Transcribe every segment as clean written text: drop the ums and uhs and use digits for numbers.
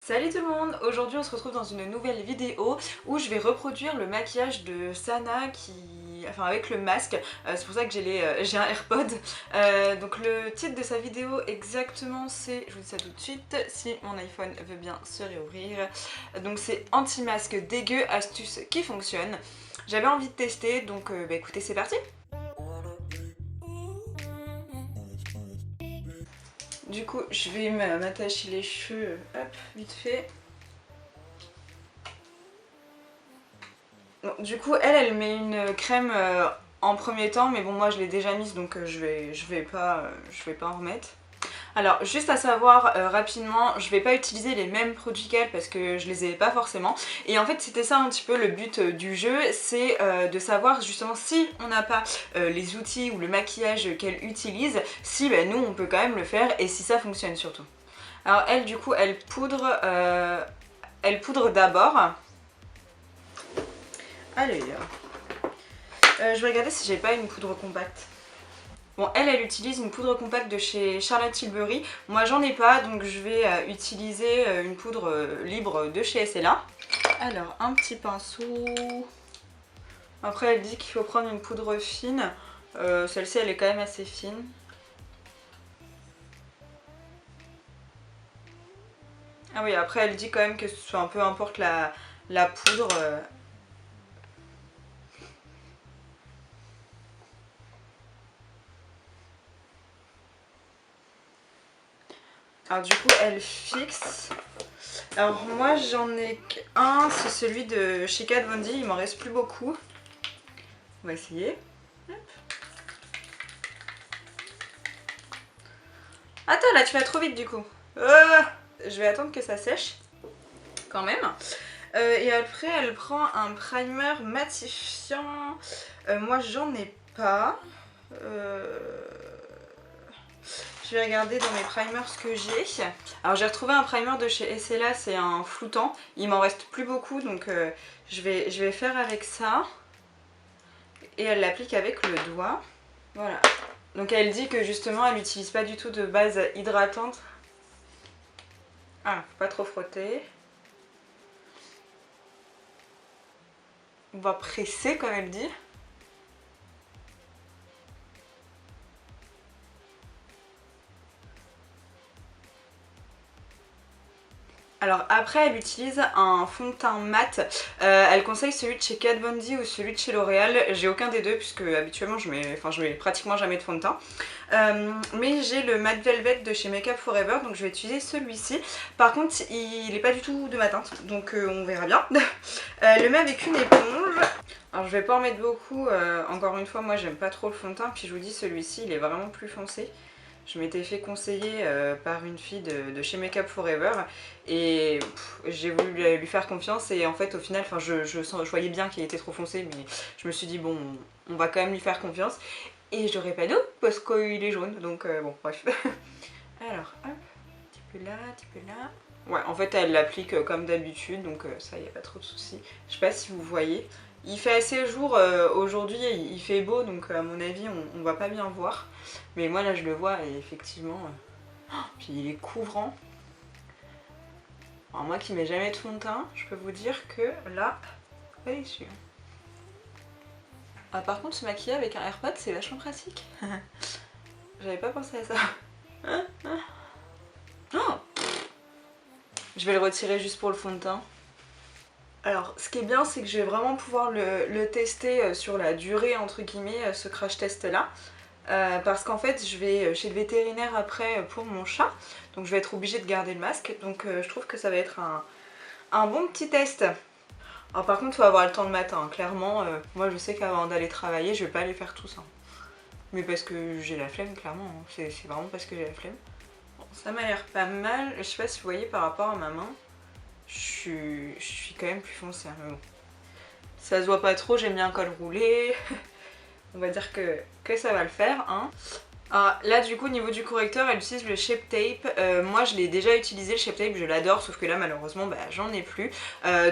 Salut tout le monde, aujourd'hui on se retrouve dans une nouvelle vidéo où je vais reproduire le maquillage de Sana avec le masque. C'est pour ça que j'ai un AirPod. Donc le titre de sa vidéo exactement c'est, je vous dis ça tout de suite, si mon iPhone veut bien se réouvrir. Donc c'est anti-masque dégueu, astuce qui fonctionne. J'avais envie de tester donc écoutez, c'est parti. Du coup je vais m'attacher les cheveux, hop, vite fait. Bon, du coup elle met une crème en premier temps, mais bon moi je l'ai déjà mise donc je vais pas en remettre. Alors juste à savoir rapidement, je vais pas utiliser les mêmes produits qu'elle parce que je les ai pas forcément. Et en fait c'était ça un petit peu le but du jeu, c'est de savoir justement si on n'a pas les outils ou le maquillage qu'elle utilise, si nous on peut quand même le faire et si ça fonctionne surtout. Alors elle du coup elle poudre d'abord. Allez, je vais regarder si j'ai pas une poudre compacte. Bon, elle utilise une poudre compacte de chez Charlotte Tilbury. Moi, j'en ai pas, donc je vais utiliser une poudre libre de chez SLA. Alors, un petit pinceau. Après, elle dit qu'il faut prendre une poudre fine. Celle-ci, elle est quand même assez fine. Ah oui, après, elle dit quand même que peu importe la poudre. Alors du coup elle fixe. Alors moi j'en ai qu'un, c'est celui de chez Kat Von D, il m'en reste plus beaucoup. On va essayer. Hop. Attends là tu vas trop vite du coup. Je vais attendre que ça sèche quand même. Et après elle prend un primer matifiant. Moi j'en ai pas. Je vais regarder dans mes primers ce que j'ai. Alors j'ai retrouvé un primer de chez SLA, c'est un floutant. Il m'en reste plus beaucoup donc je vais faire avec ça. Et elle l'applique avec le doigt. Voilà. Donc elle dit que justement elle n'utilise pas du tout de base hydratante. Ah, faut pas trop frotter. On va presser comme elle dit. Alors après elle utilise un fond de teint mat, elle conseille celui de chez Kat Von D ou celui de chez L'Oréal, j'ai aucun des deux puisque habituellement je mets pratiquement jamais de fond de teint. Mais j'ai le Matte Velvet de chez Make Up For Ever, donc je vais utiliser celui-ci. Par contre il n'est pas du tout de ma teinte, donc on verra bien. Le mets avec une éponge. Alors je vais pas en mettre beaucoup, encore une fois moi j'aime pas trop le fond de teint, puis je vous dis celui-ci il est vraiment plus foncé. Je m'étais fait conseiller par une fille de chez Make Up For Ever et j'ai voulu lui faire confiance et en fait au final je voyais bien qu'il était trop foncé, mais je me suis dit bon on va quand même lui faire confiance et j'aurais pas d'eau parce qu'il est jaune, donc bon bref. Alors hop, un petit peu là, un petit peu là. Ouais, en fait elle l'applique comme d'habitude, donc ça y a pas trop de soucis. Je sais pas si vous voyez. Il fait assez jour aujourd'hui, il fait beau, donc à mon avis on va pas bien voir. Mais moi là je le vois et effectivement, puis il est couvrant. Alors moi qui mets jamais de fond de teint, je peux vous dire que là, elle est sûre. Ah, par contre se maquiller avec un AirPod c'est vachement pratique. J'avais pas pensé à ça. Oh, je vais le retirer juste pour le fond de teint. Alors ce qui est bien c'est que je vais vraiment pouvoir le tester sur la durée entre guillemets, ce crash test là. Parce qu'en fait je vais chez le vétérinaire après pour mon chat, donc je vais être obligée de garder le masque, donc je trouve que ça va être un bon petit test. Alors par contre il faut avoir le temps le matin, hein. Clairement moi je sais qu'avant d'aller travailler je vais pas aller faire tout ça. Mais parce que j'ai la flemme clairement, hein. C'est vraiment parce que j'ai la flemme. Bon, ça m'a l'air pas mal, je sais pas si vous voyez par rapport à ma main. Je suis quand même plus foncée, mais bon. Ça se voit pas trop, j'ai mis un col roulé. On va dire que ça va le faire, hein. Alors là du coup au niveau du correcteur elle utilise le Shape Tape. Moi je l'ai déjà utilisé le Shape Tape, je l'adore, sauf que là malheureusement j'en ai plus.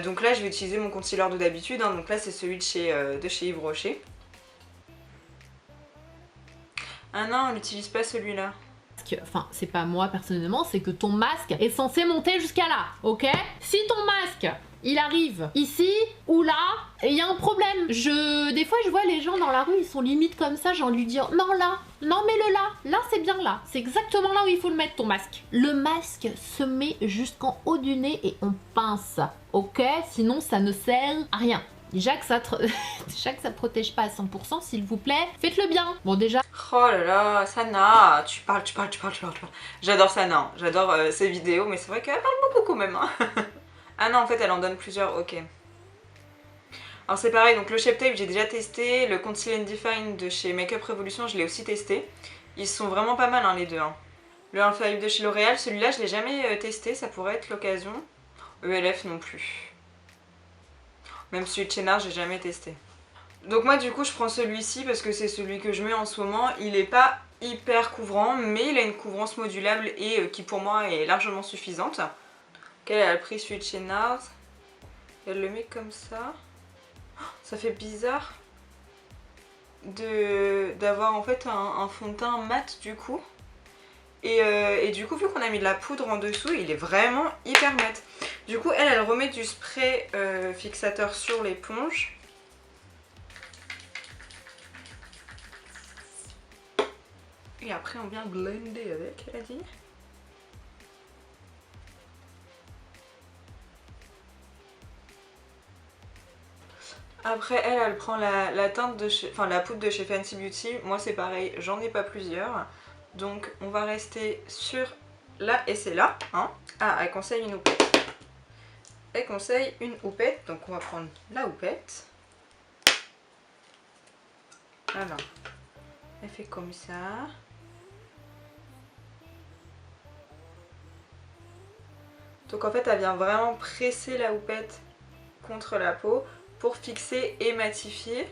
Donc là je vais utiliser mon concealer de d'habitude, hein. Donc là c'est celui de chez Yves Rocher. Ah non on n'utilise pas celui-là. masque, enfin c'est pas moi personnellement, c'est que ton masque est censé monter jusqu'à là, ok? Si ton masque il arrive ici ou là, et il y a un problème. Des fois je vois les gens dans la rue, ils sont limite comme ça, j'ai envie de lui dire non là, non mets-le là c'est bien là, c'est exactement là où il faut le mettre ton masque. Le masque se met jusqu'en haut du nez et on pince, ok? Sinon ça ne sert à rien. Déjà que ça protège pas à 100%, s'il vous plaît, faites-le bien. Bon déjà... Oh là là, Sana, tu parles. J'adore Sana, j'adore ses vidéos, mais c'est vrai qu'elle parle beaucoup quand même. Hein. Ah non, en fait, elle en donne plusieurs, ok. Alors c'est pareil, donc le Shape Tape, j'ai déjà testé. Le Conceal and Define de chez Makeup Revolution, je l'ai aussi testé. Ils sont vraiment pas mal, hein, les deux. Hein. Le Infaillible de chez L'Oréal, celui-là, je l'ai jamais testé, ça pourrait être l'occasion. ELF non plus. Même celui de chez NARS, j'ai jamais testé. Donc moi, du coup, je prends celui-ci parce que c'est celui que je mets en ce moment. Il est pas hyper couvrant, mais il a une couvrance modulable et qui pour moi est largement suffisante. Elle a pris celui de chez NARS. Elle le met comme ça. Ça fait bizarre d'avoir en fait un fond de teint mat du coup. Et du coup, vu qu'on a mis de la poudre en dessous, il est vraiment hyper mat. Du coup, elle remet du spray fixateur sur l'éponge. Et après, on vient blender avec, elle a dit. Après elle prend la teinte de chez, enfin la poudre de chez Fancy Beauty. Moi c'est pareil, j'en ai pas plusieurs. Donc on va rester sur là et c'est là. Hein. Ah, elle conseille une houppette. Elle conseille une houppette, donc on va prendre la houppette. Alors, elle fait comme ça. Donc en fait elle vient vraiment presser la houppette contre la peau pour fixer et matifier.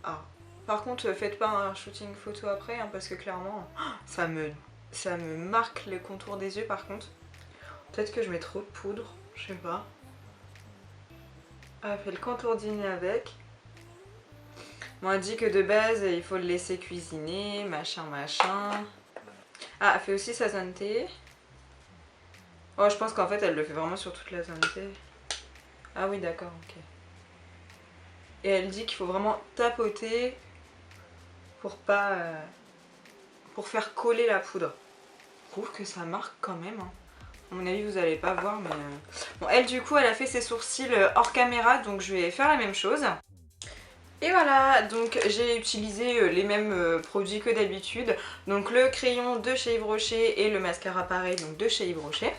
Ah, par contre faites pas un shooting photo après hein, parce que clairement ça me marque les contours des yeux par contre. Peut-être que je mets trop de poudre, je sais pas. Elle fait le contour du nez avec. Bon, elle dit que de base il faut le laisser cuisiner, machin. Ah, elle fait aussi sa zone T. Oh, je pense qu'en fait elle le fait vraiment sur toute la zone T. Ah oui d'accord, ok. Et elle dit qu'il faut vraiment tapoter pour pas... pour faire coller la poudre. Je trouve que ça marque quand même. Hein. À mon avis vous allez pas voir mais... Bon, elle du coup elle a fait ses sourcils hors caméra donc je vais faire la même chose. Et voilà, donc j'ai utilisé les mêmes produits que d'habitude. Donc le crayon de chez Yves Rocher et le mascara pareil donc de chez Yves Rocher.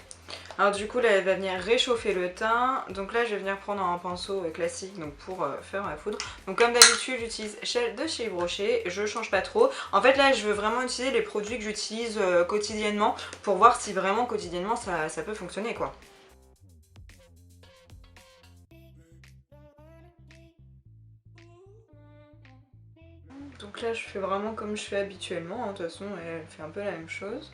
Alors du coup là elle va venir réchauffer le teint. Donc là je vais venir prendre un pinceau classique donc pour faire la poudre. Donc comme d'habitude j'utilise celle de chez Yves Rocher, je change pas trop. En fait là je veux vraiment utiliser les produits que j'utilise quotidiennement pour voir si vraiment quotidiennement ça peut fonctionner quoi. Donc là je fais vraiment comme je fais habituellement, hein. De toute façon elle fait un peu la même chose.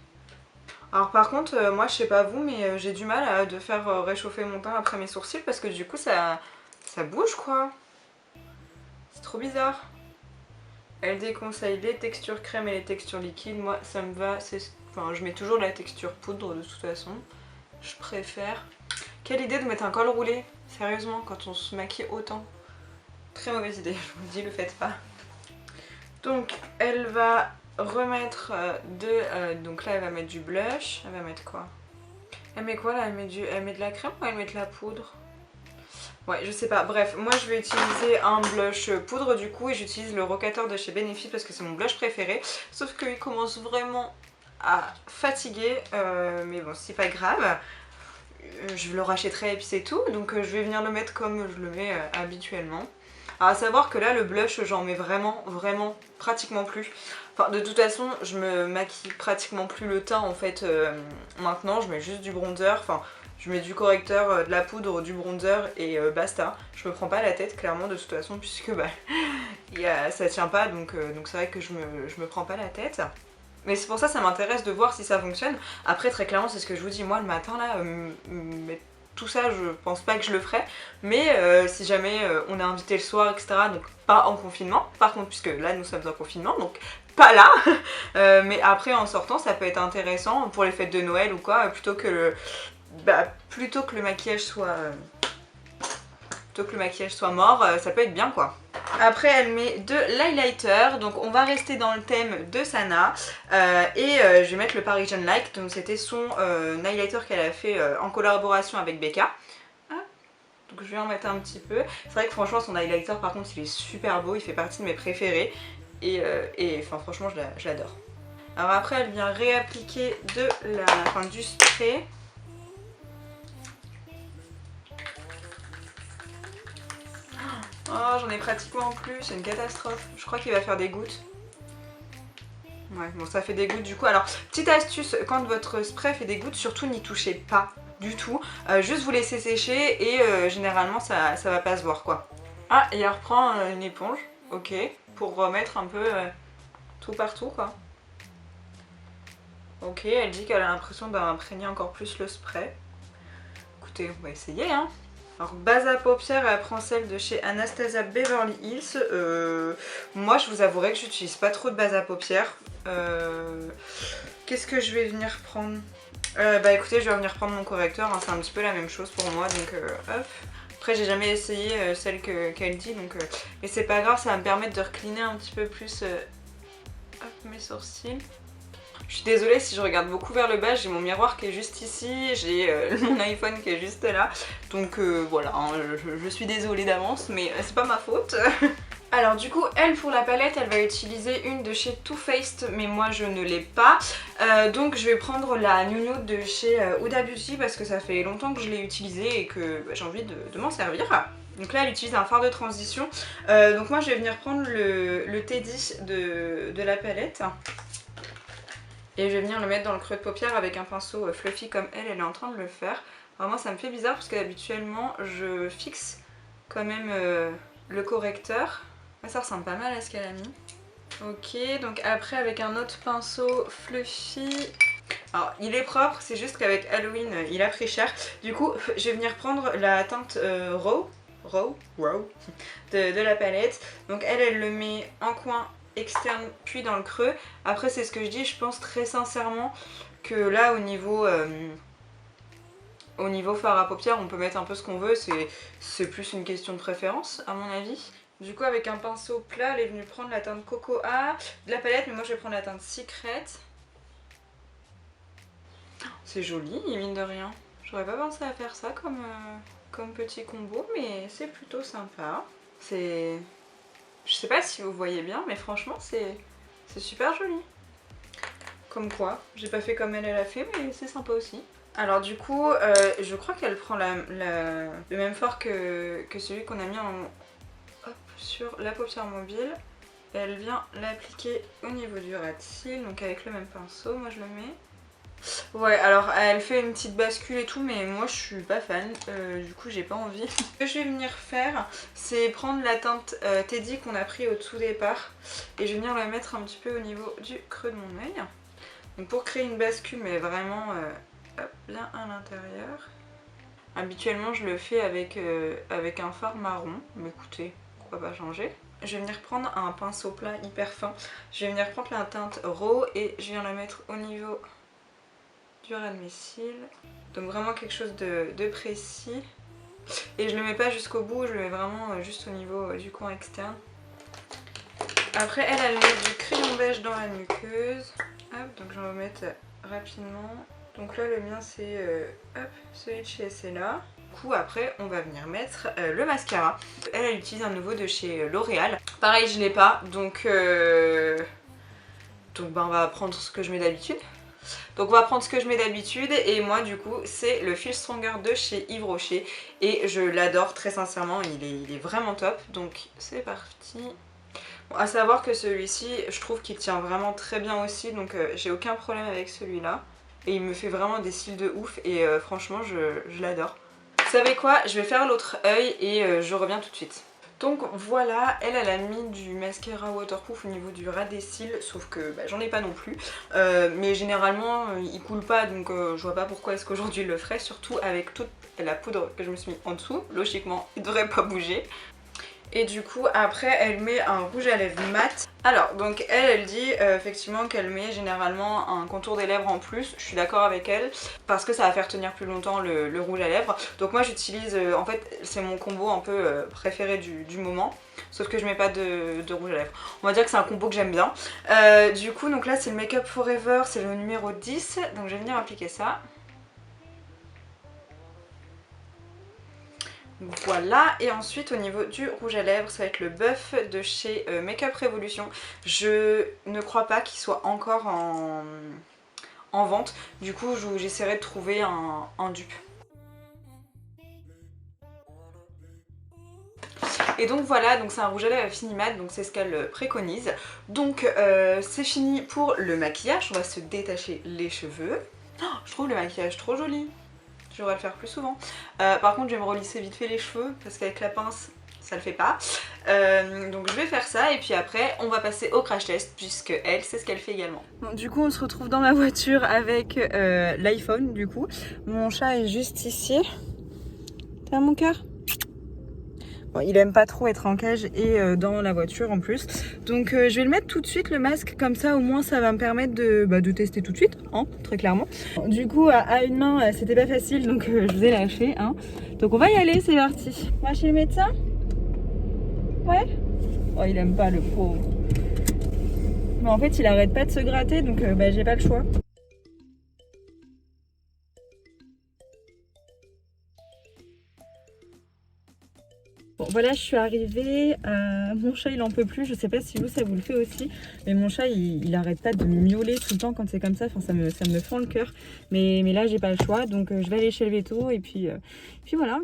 Alors par contre, moi je sais pas vous, mais j'ai du mal de faire réchauffer mon teint après mes sourcils parce que du coup ça bouge quoi. C'est trop bizarre. Elle déconseille les textures crème et les textures liquides. Moi ça me va, enfin je mets toujours de la texture poudre de toute façon. Je préfère. Quelle idée de mettre un col roulé, sérieusement, quand on se maquille autant. Très mauvaise idée, je vous le dis, le faites pas. Donc elle va remettre donc là elle va mettre du blush. Elle va mettre quoi? Elle met quoi là? Elle met de la crème ou elle met de la poudre? Ouais je sais pas, bref moi je vais utiliser un blush poudre du coup et j'utilise le Rocateur de chez Benefit parce que c'est mon blush préféré. Sauf qu'il commence vraiment à fatiguer mais bon c'est pas grave. Je le rachèterai et puis c'est tout, donc je vais venir le mettre comme je le mets habituellement. Alors à savoir que là le blush j'en mets vraiment pratiquement plus. Enfin de toute façon je me maquille pratiquement plus le teint en fait maintenant, je mets juste du bronzer, enfin je mets du correcteur, de la poudre, du bronzer et basta. Je me prends pas la tête clairement de toute façon puisque bah, ça tient pas donc c'est vrai que je me prends pas la tête. Mais c'est pour ça ça m'intéresse de voir si ça fonctionne. Après très clairement c'est ce que je vous dis, moi le matin là, tout ça je pense pas que je le ferai. Mais si jamais on est invité le soir etc. donc pas en confinement. Par contre puisque là nous sommes en confinement donc pas là. Mais après en sortant ça peut être intéressant pour les fêtes de Noël ou quoi, plutôt que le maquillage soit... plutôt que le maquillage soit mort, ça peut être bien quoi. Après elle met de l'highlighter, donc on va rester dans le thème de Sana je vais mettre le Parisian Like, donc c'était son highlighter qu'elle a fait en collaboration avec Becca. Donc je vais en mettre un petit peu. C'est vrai que franchement son highlighter par contre il est super beau, il fait partie de mes préférés et enfin franchement je l'adore. Alors après elle vient réappliquer du spray. Oh j'en ai pratiquement plus, c'est une catastrophe. Je crois qu'il va faire des gouttes. Ouais bon ça fait des gouttes du coup. Alors petite astuce, quand votre spray fait des gouttes, surtout n'y touchez pas du tout. Juste vous laissez sécher et généralement ça va pas se voir quoi. Ah et elle reprend une éponge, ok, pour remettre un peu tout partout quoi. Ok, elle dit qu'elle a l'impression d'imprégner encore plus le spray. Écoutez, on va essayer hein. Alors base à paupières, elle prend celle de chez Anastasia Beverly Hills. Moi je vous avouerai que j'utilise pas trop de base à paupières. Qu'est-ce que je vais venir prendre? Bah écoutez, je vais venir prendre mon correcteur, hein, c'est un petit peu la même chose pour moi, donc hop. Après j'ai jamais essayé celle qu'elle dit, donc mais c'est pas grave, ça va me permettre de recliner un petit peu plus hop, mes sourcils. Je suis désolée si je regarde beaucoup vers le bas, j'ai mon miroir qui est juste ici, j'ai mon iPhone qui est juste là, donc voilà, hein, je suis désolée d'avance, mais c'est pas ma faute. Alors du coup, elle pour la palette, elle va utiliser une de chez Too Faced, mais moi je ne l'ai pas. Donc je vais prendre la New Nude de chez Huda Beauty parce que ça fait longtemps que je l'ai utilisée et que j'ai envie de m'en servir. Donc là elle utilise un fard de transition. Donc moi je vais venir prendre le Teddy de la palette. Et je vais venir le mettre dans le creux de paupière avec un pinceau fluffy comme elle est en train de le faire. Vraiment ça me fait bizarre parce qu'habituellement je fixe quand même le correcteur. Ça ressemble pas mal à ce qu'elle a mis. Ok, donc après avec un autre pinceau fluffy. Alors il est propre, c'est juste qu'avec Halloween il a pris cher. Du coup je vais venir prendre la teinte Raw de la palette. Donc elle le met en coin externe puis dans le creux. Après c'est ce que je dis, je pense très sincèrement que là au niveau fard à paupières on peut mettre un peu ce qu'on veut, c'est plus une question de préférence à mon avis. Du coup avec un pinceau plat elle est venue prendre la teinte Cocoa de la palette, mais moi je vais prendre la teinte Secret. C'est joli mine de rien, j'aurais pas pensé à faire ça comme petit combo, mais c'est plutôt sympa. Je sais pas si vous voyez bien, mais franchement c'est super joli. Comme quoi, j'ai pas fait comme elle a fait, mais c'est sympa aussi. Alors du coup, je crois qu'elle prend le même fard que celui qu'on a mis sur la paupière mobile. Et elle vient l'appliquer au niveau du ras de cils, donc avec le même pinceau, moi je le mets. Ouais, alors elle fait une petite bascule et tout, mais moi je suis pas fan, du coup j'ai pas envie. Ce que je vais venir faire, c'est prendre la teinte Teddy qu'on a pris au tout départ et je vais venir la mettre un petit peu au niveau du creux de mon œil. Donc pour créer une bascule, mais vraiment hop, bien à l'intérieur. Habituellement je le fais avec un fard marron, mais écoutez, pourquoi pas changer. Je vais venir prendre un pinceau plat hyper fin, je vais venir prendre la teinte Raw et je viens la mettre au niveau du ras de mes cils. Donc vraiment quelque chose de précis. Et je le mets pas jusqu'au bout, je le mets vraiment juste au niveau du coin externe. Après elle met du crayon beige dans la muqueuse. Hop, donc je vais en mettre rapidement. Donc là le mien c'est celui de chez Essela. Du coup après on va venir mettre le mascara. Elle utilise un nouveau de chez L'Oréal. Pareil je l'ai pas, donc ben, on va prendre ce que je mets d'habitude. Donc on va prendre ce que je mets d'habitude et moi du coup c'est le Feel Stronger de chez Yves Rocher et je l'adore très sincèrement, il est vraiment top, donc c'est parti. Bon, à savoir que celui-ci je trouve qu'il tient vraiment très bien aussi, donc j'ai aucun problème avec celui-là et il me fait vraiment des cils de ouf et franchement je l'adore. Vous savez quoi, je vais faire l'autre œil et je reviens tout de suite. Donc voilà, elle a mis du mascara waterproof au niveau du ras des cils, sauf que bah, j'en ai pas non plus. Mais généralement il coule pas, donc je vois pas pourquoi est-ce qu'aujourd'hui il le ferait, surtout avec toute la poudre que je me suis mis en dessous. Logiquement il devrait pas bouger. Et du coup après elle met un rouge à lèvres mat. Alors donc elle dit effectivement qu'elle met généralement un contour des lèvres en plus. Je suis d'accord avec elle parce que ça va faire tenir plus longtemps le rouge à lèvres. Donc moi j'utilise, en fait c'est mon combo un peu préféré du moment. Sauf que je mets pas de rouge à lèvres. On va dire que c'est un combo que j'aime bien. Du coup donc là c'est le Make Up Forever, c'est le numéro 10. Donc je vais venir appliquer ça. Voilà, et ensuite au niveau du rouge à lèvres, ça va être le Buff de chez Make Up Revolution. Je ne crois pas qu'il soit encore en vente, du coup j'essaierai de trouver un dupe. Et donc voilà, donc c'est un rouge à lèvres fini mat, donc c'est ce qu'elle préconise. Donc c'est fini pour le maquillage, on va se détacher les cheveux. Oh, je trouve le maquillage trop joli. Je devrais le faire plus souvent. Par contre je vais me relisser vite fait les cheveux parce qu'avec la pince ça le fait pas. Donc je vais faire ça et puis après on va passer au crash test puisque elle c'est ce qu'elle fait également. Bon, du coup on se retrouve dans ma voiture avec l'iPhone du coup. Mon chat est juste ici. T'as mon cœur? Bon, il aime pas trop être en cage et dans la voiture en plus. Donc je vais le mettre tout de suite le masque, comme ça au moins ça va me permettre de tester tout de suite, hein, très clairement. Du coup à une main c'était pas facile donc je vous ai lâché. Hein. Donc on va y aller, c'est parti. On va chez le médecin? Ouais? Oh il aime pas le pauvre. Mais en fait il arrête pas de se gratter donc j'ai pas le choix. Bon voilà, je suis arrivée, mon chat il en peut plus, je sais pas si vous ça vous le fait aussi, mais mon chat il arrête pas de miauler tout le temps quand c'est comme ça, enfin ça me fend le cœur, mais là j'ai pas le choix, donc je vais aller chez le véto et puis voilà.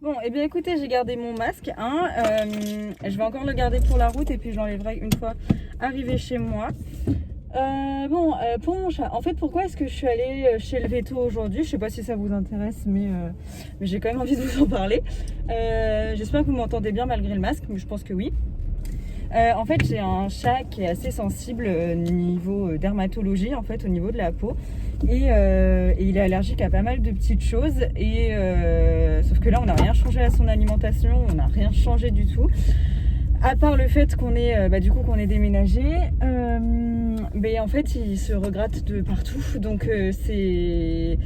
Bon et bien écoutez, j'ai gardé mon masque, hein, je vais encore le garder pour la route et puis je l'enlèverai une fois arrivé chez moi. Pour mon chat, en fait pourquoi est-ce que je suis allée chez le véto aujourd'hui? Je sais pas si ça vous intéresse mais j'ai quand même envie de vous en parler. J'espère que vous m'entendez bien malgré le masque, mais je pense que oui. En fait j'ai un chat qui est assez sensible niveau dermatologie, en fait au niveau de la peau et il est allergique à pas mal de petites choses et sauf que là on n'a rien changé à son alimentation, on n'a rien changé du tout. À part le fait qu'on est, qu'on est déménagé, mais en fait il se regratte de partout, donc c'est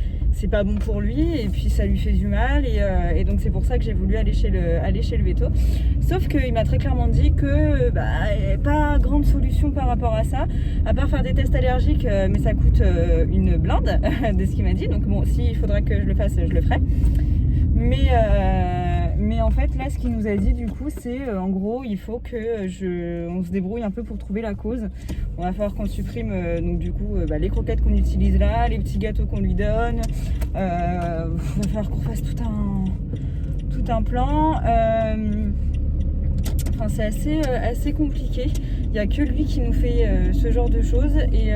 pas bon pour lui et puis ça lui fait du mal et donc c'est pour ça que j'ai voulu aller chez le véto. Sauf qu'il m'a très clairement dit que pas grande solution par rapport à ça, à part faire des tests allergiques, mais ça coûte une blinde de ce qu'il m'a dit, donc bon s'il faudra que je le fasse, je le ferai. Mais en fait là ce qu'il nous a dit du coup c'est en gros il faut que on se débrouille un peu pour trouver la cause. On va falloir qu'on supprime donc du coup les croquettes qu'on utilise là, les petits gâteaux qu'on lui donne, il va falloir qu'on fasse tout un plan. Enfin c'est assez compliqué, il n'y a que lui qui nous fait ce genre de choses et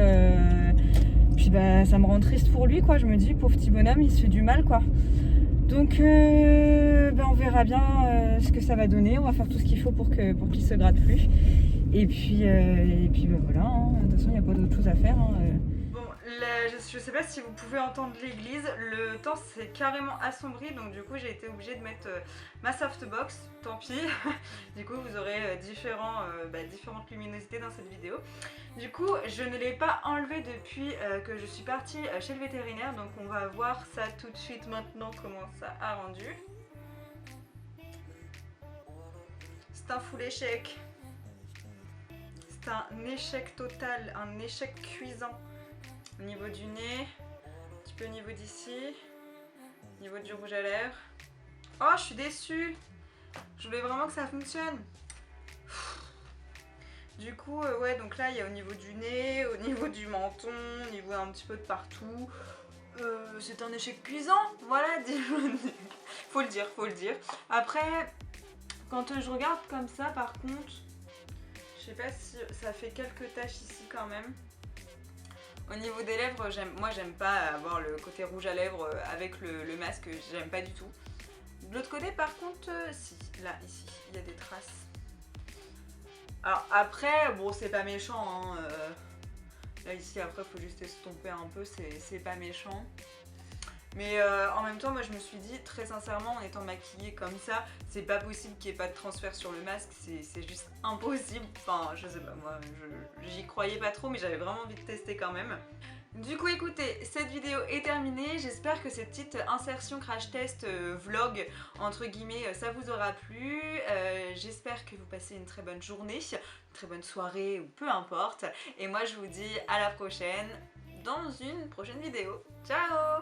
puis ça me rend triste pour lui quoi, je me dis pauvre petit bonhomme il se fait du mal quoi. Donc on verra bien ce que ça va donner, on va faire tout ce qu'il faut pour qu'il se gratte plus. Et puis voilà, hein. De toute façon il n'y a pas d'autre chose à faire. Hein. Bon, je sais pas si vous pouvez entendre l'église, le temps s'est carrément assombri, donc du coup j'ai été obligée de mettre ma softbox, tant pis. Du coup vous aurez différentes luminosités dans cette vidéo. Du coup je ne l'ai pas enlevé depuis que je suis partie chez le vétérinaire, donc on va voir ça tout de suite maintenant comment ça a rendu. C'est un full échec. C'est un échec total, un échec cuisant. Au niveau du nez, un petit peu au niveau d'ici, au niveau du rouge à lèvres. Oh, je suis déçue. Je voulais vraiment que ça fonctionne. Du coup, ouais, donc là, il y a au niveau du nez, au niveau du menton, au niveau un petit peu de partout. C'est un échec cuisant, voilà, faut le dire. Après, quand je regarde comme ça, par contre, je sais pas si ça fait quelques taches ici quand même. Au niveau des lèvres, moi j'aime pas avoir le côté rouge à lèvres avec le masque, j'aime pas du tout. De l'autre côté par contre, si, là, ici, il y a des traces. Alors après, bon c'est pas méchant, hein, là ici après faut juste estomper un peu, c'est pas méchant. Mais en même temps, moi je me suis dit, très sincèrement, en étant maquillée comme ça, c'est pas possible qu'il n'y ait pas de transfert sur le masque, c'est juste impossible. Enfin, je sais pas, moi j'y croyais pas trop, mais j'avais vraiment envie de tester quand même. Du coup écoutez, cette vidéo est terminée, j'espère que cette petite insertion crash test vlog entre guillemets ça vous aura plu, j'espère que vous passez une très bonne journée, une très bonne soirée ou peu importe, et moi je vous dis à la prochaine dans une prochaine vidéo. Ciao!